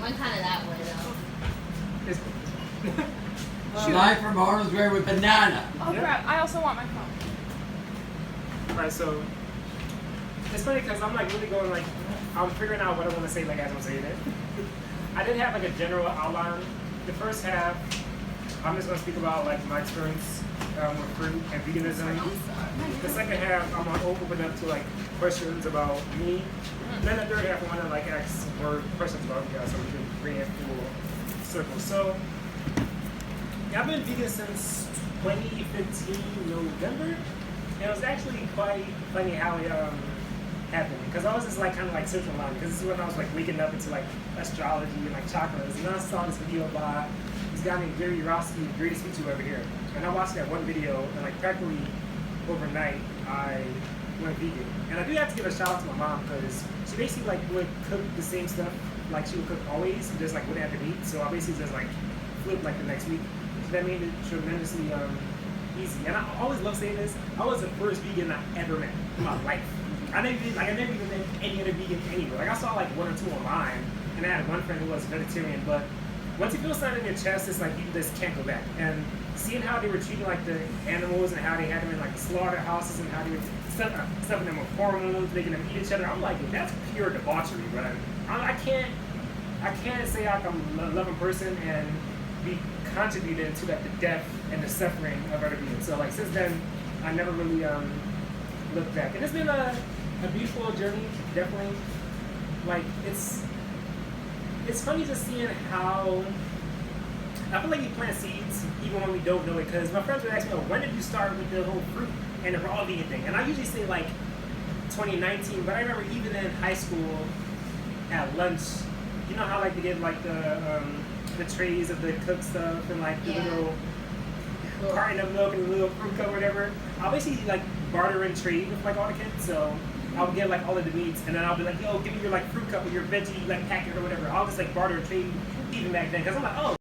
went kind of that way though. It's, Live from Arnold's Way with Bannana. Oh Yeah. crap, I also want my phone. Alright, so it's funny because I'm like really going like I'm figuring out what I want to say like as I'm saying it. I did have like a general outline. The first half, I'm just gonna speak about like my experience with fruit and veganism. The second half, I'm gonna open it up to like questions about me. Then the third half, I wanna like ask more questions about you guys so we can bring it full circle. So yeah, I've been vegan since 2015 November. And it was actually quite funny how it happened because I was just like kind of like searching online because this is when I was like waking up into like astrology and like chakras, and then I saw this video by this guy named Gary Urofsky, greatest YouTuber over here, and I watched that one video and like practically overnight I went vegan. And I do have to give a shout out to my mom because she basically like would cook the same stuff like she would cook always, just like wouldn't have to eat. So I basically just like flipped like the next week. So that made it tremendously easy. And I always love saying this. I was the first vegan I ever met in my life. I never even met any other vegan anywhere. Like I saw like one or two online, and I had one friend who was vegetarian. But once you feel something in your chest, it's like you just can't go back. And seeing how they were treating like the animals and how they had them in like slaughterhouses and how they were stuffing them with hormones, making them eat each other, I'm like, that's pure debauchery. But I can't say like I'm a loving person and be contributing to like the death and the suffering of other beings. So like since then, I never really looked back, and it's been a beautiful journey. Definitely, like it's funny just seeing how I feel like we plant seeds even when we don't know it. Because my friends would ask me, "Oh, when did you start with the whole fruit and the raw vegan thing?" And I usually say like 2019, but I remember even in high school at lunch, you know how like they get like the trays of the cooked stuff and like the little carton of milk and a little fruit cup or whatever. I'll basically like barter and trade with like all the kids. So I would get like all of the meats, and then I'll be like, yo, give me your like fruit cup with your veggie like packet or whatever. I'll just like barter and trade even back then because I'm like, oh.